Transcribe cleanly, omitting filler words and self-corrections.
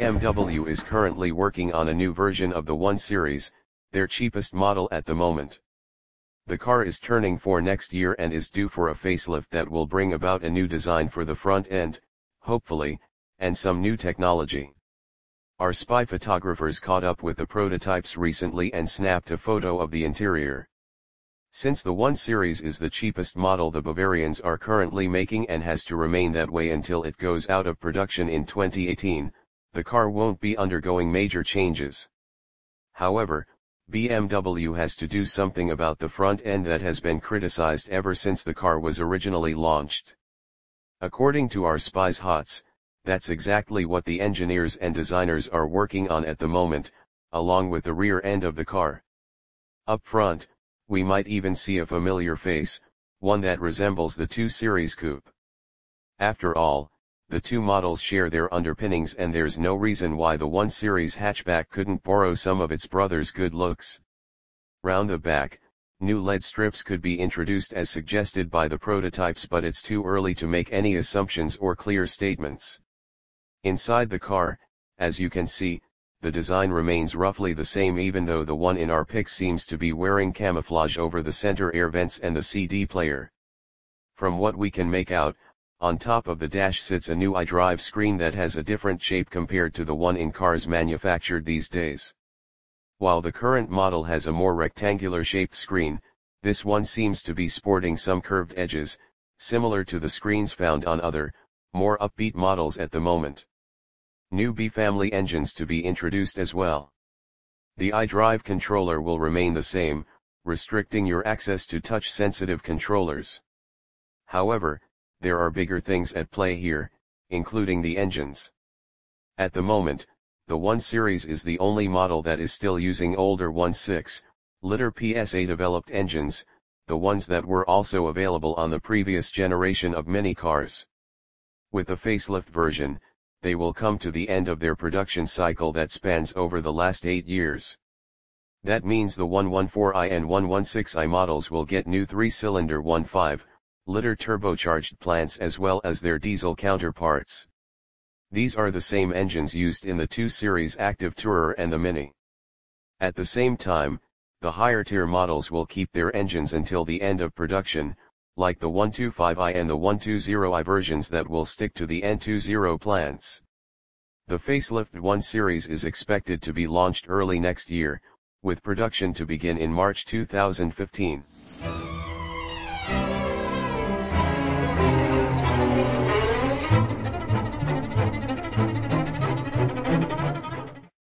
BMW is currently working on a new version of the 1 Series, their cheapest model at the moment. The car is turning 4 next year and is due for a facelift that will bring about a new design for the front end, hopefully, and some new technology. Our spy photographers caught up with the prototypes recently and snapped a photo of the interior. Since the 1 Series is the cheapest model the Bavarians are currently making and has to remain that way until it goes out of production in 2018, the car won't be undergoing major changes. However, BMW has to do something about the front end that has been criticized ever since the car was originally launched. According to our spies HOTS, that's exactly what the engineers and designers are working on at the moment, along with the rear end of the car. Up front, we might even see a familiar face, one that resembles the 2 Series coupe. After all, the two models share their underpinnings and there's no reason why the 1 Series hatchback couldn't borrow some of its brother's good looks. Round the back, new LED strips could be introduced as suggested by the prototypes, but it's too early to make any assumptions or clear statements. Inside the car, as you can see, the design remains roughly the same even though the one in our pic seems to be wearing camouflage over the center air vents and the CD player. From what we can make out, on top of the dash sits a new iDrive screen that has a different shape compared to the one in cars manufactured these days. While the current model has a more rectangular shaped screen, this one seems to be sporting some curved edges, similar to the screens found on other, more upbeat models at the moment. New B family engines to be introduced as well. The iDrive controller will remain the same, restricting your access to touch-sensitive controllers. However, there are bigger things at play here, including the engines. At the moment, the 1 Series is the only model that is still using older 1.6-liter PSA developed engines, the ones that were also available on the previous generation of mini cars. With the facelift version, they will come to the end of their production cycle that spans over the last 8 years. That means the 114i and 116i models will get new 3-cylinder 1.5-liter turbocharged plants as well as their diesel counterparts. These are the same engines used in the 2 Series Active Tourer and the Mini. At the same time, the higher-tier models will keep their engines until the end of production, like the 125i and the 120i versions that will stick to the N20 plants. The facelift 1 Series is expected to be launched early next year, with production to begin in March 2015.